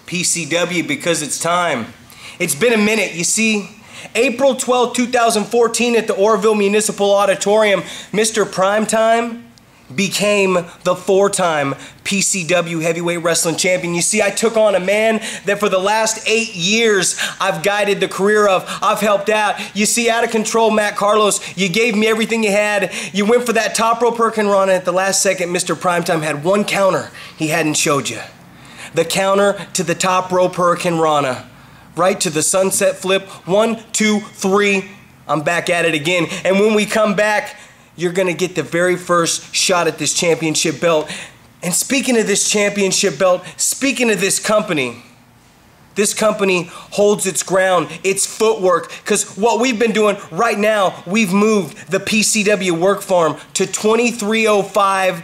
PCW, because it's time. It's been a minute. You see, April 12, 2014 at the Oroville Municipal Auditorium, Mr. Primetime became the 4-time PCW Heavyweight Wrestling Champion. You see, I took on a man that for the last 8 years I've guided the career of, I've helped out. You see, out of control, Matt Carlos, you gave me everything you had. You went for that top rope hurricanrana at the last second. Mr. Primetime had one counter he hadn't showed you. The counter to the top rope hurricanrana. Right to the sunset flip. 1, 2, 3. I'm back at it again. And when we come back, you're going to get the very first shot at this championship belt. And speaking of this championship belt, speaking of this company holds its ground, its footwork, because what we've been doing right now, we've moved the PCW work farm to 2305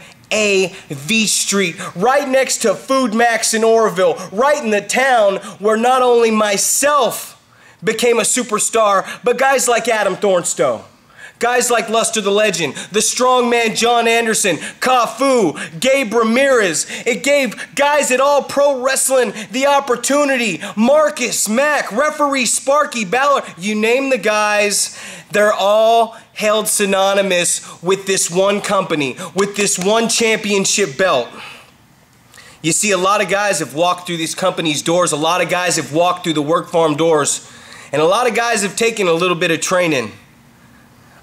V Street, right next to Food Max in Oroville, right in the town where not only myself became a superstar, but guys like Adam Thornstowe, guys like Luster the Legend, the strongman John Anderson, Kafu, Gabe Ramirez. It gave guys at All Pro Wrestling the opportunity. Marcus, Mack, referee Sparky, Balor, you name the guys, they're all held synonymous with this one company, with this one championship belt. You see, a lot of guys have walked through these companies' doors, a lot of guys have walked through the work farm doors, and a lot of guys have taken a little bit of training.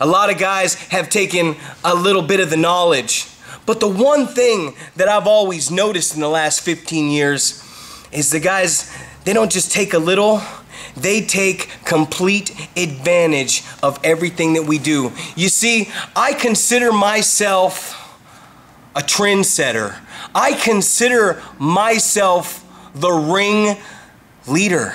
A lot of guys have taken a little bit of the knowledge. But the one thing that I've always noticed in the last 15 years is the guys, they don't just take a little, they take complete advantage of everything that we do. You see, I consider myself a trendsetter. I consider myself the ring leader.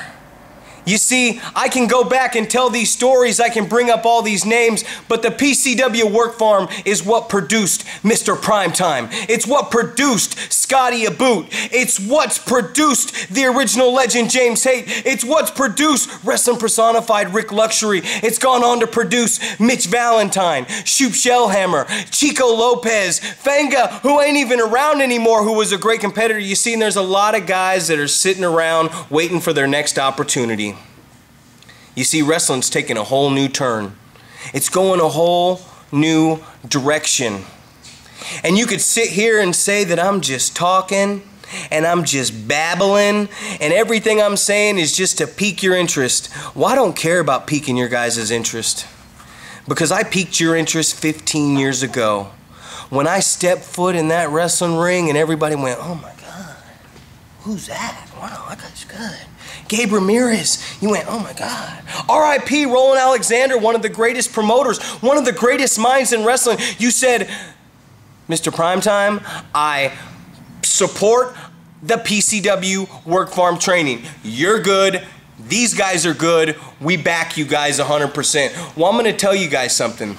You see, I can go back and tell these stories, I can bring up all these names, but the PCW work farm is what produced Mr. Primetime. It's what produced Scotty Aboot. It's what's produced the original legend James Haight. It's what's produced Wrestling Personified Rick Luxury. It's gone on to produce Mitch Valentine, Shoop Shellhammer, Chico Lopez, Fanga, who ain't even around anymore, who was a great competitor. You see, and there's a lot of guys that are sitting around waiting for their next opportunity. You see, wrestling's taking a whole new turn. It's going a whole new direction. And you could sit here and say that I'm just talking and I'm just babbling and everything I'm saying is just to pique your interest. Well, I don't care about piquing your guys' interest, because I piqued your interest 15 years ago when I stepped foot in that wrestling ring and everybody went, oh my God, who's that? Wow, that guy's good. Gabe Ramirez, you went, oh my God. R.I.P. Roland Alexander, one of the greatest promoters, one of the greatest minds in wrestling. You said, Mr. Primetime, I support the PCW work farm training. You're good. These guys are good. We back you guys 100%. Well, I'm going to tell you guys something.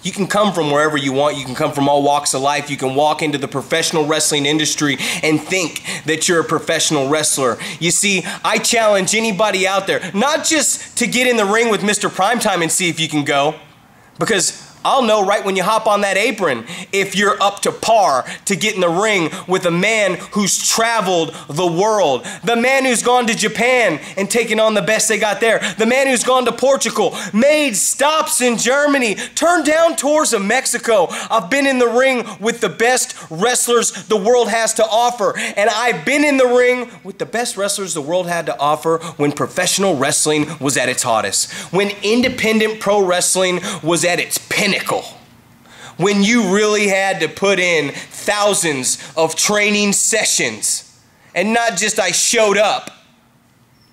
You can come from wherever you want. You can come from all walks of life. You can walk into the professional wrestling industry and think that you're a professional wrestler. You see, I challenge anybody out there, not just to get in the ring with Mr. Primetime and see if you can go, because I'll know right when you hop on that apron if you're up to par to get in the ring with a man who's traveled the world. The man who's gone to Japan and taken on the best they got there. The man who's gone to Portugal, made stops in Germany, turned down tours of Mexico. I've been in the ring with the best wrestlers the world has to offer. And I've been in the ring with the best wrestlers the world had to offer when professional wrestling was at its hottest. When independent pro wrestling was at its pinnacle. When you really had to put in thousands of training sessions, and not just I showed up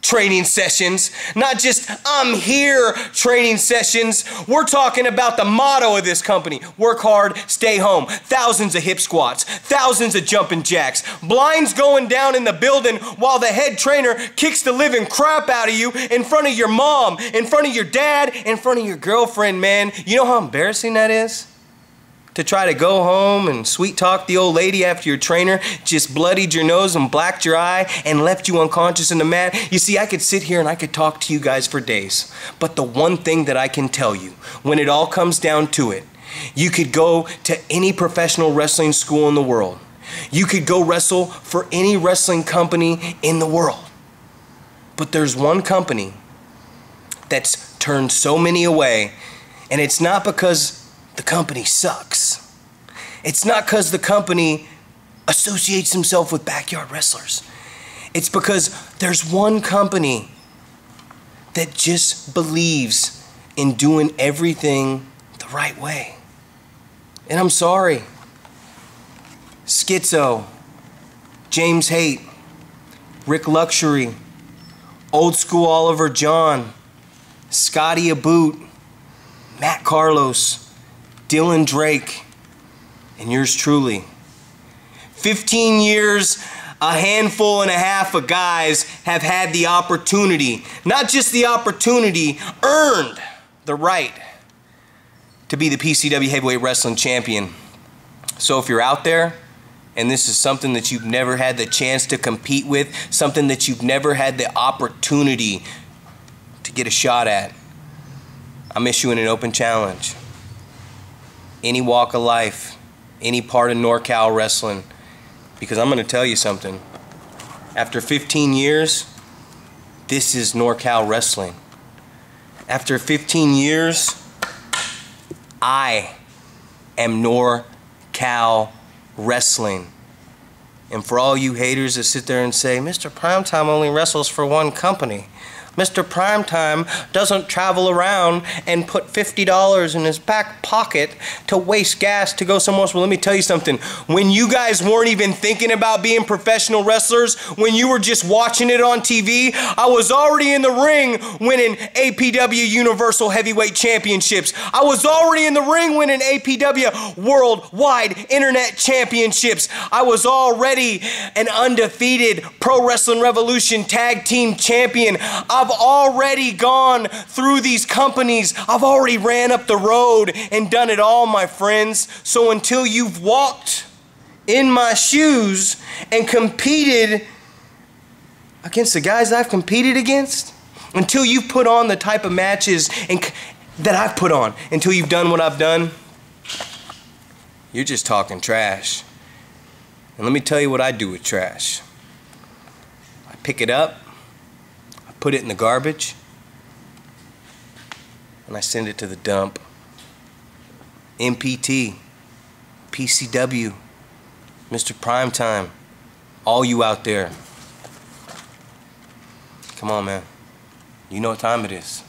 training sessions, not just I'm here training sessions. We're talking about the motto of this company: work hard, stay home. Thousands of hip squats, thousands of jumping jacks, blinds going down in the building while the head trainer kicks the living crap out of you in front of your mom, in front of your dad, in front of your girlfriend, man. You know how embarrassing that is? To try to go home and sweet talk the old lady after your trainer just bloodied your nose and blacked your eye and left you unconscious in the mat. You see, I could sit here and I could talk to you guys for days. But the one thing that I can tell you, when it all comes down to it, you could go to any professional wrestling school in the world. You could go wrestle for any wrestling company in the world. But there's one company that's turned so many away, and it's not because the company sucks. It's not because the company associates himself with backyard wrestlers. It's because there's one company that just believes in doing everything the right way. And I'm sorry. Schizo, James Haight, Rick Luxury, Old School Oliver John, Scotty Aboot, Matt Carlos, Dylan Drake, and yours truly. 15 years, a handful and a half of guys have had the opportunity, not just the opportunity, earned the right to be the PCW Heavyweight Wrestling Champion. So if you're out there and this is something that you've never had the chance to compete with, something that you've never had the opportunity to get a shot at, I'm issuing an open challenge. Any walk of life, any part of NorCal wrestling, because I'm going to tell you something. After 15 years, this is NorCal wrestling. After 15 years, I am NorCal wrestling. And for all you haters that sit there and say, Mr. Primetime only wrestles for one company. Mr. Primetime doesn't travel around and put $50 in his back pocket to waste gas to go somewhere else. Well, let me tell you something. When you guys weren't even thinking about being professional wrestlers, when you were just watching it on TV, I was already in the ring winning APW Universal Heavyweight Championships. I was already in the ring winning APW Worldwide Internet Championships. I was already an undefeated Pro Wrestling Revolution Tag Team Champion. I've already gone through these companies. I've already ran up the road and done it all, my friends. So until you've walked in my shoes and competed against the guys I've competed against, until you've put on the type of matches that I've put on, until you've done what I've done, you're just talking trash. And let me tell you what I do with trash. I pick it up, put it in the garbage, and I send it to the dump. MPT, PCW, Mr. Primetime, all you out there. Come on, man. You know what time it is.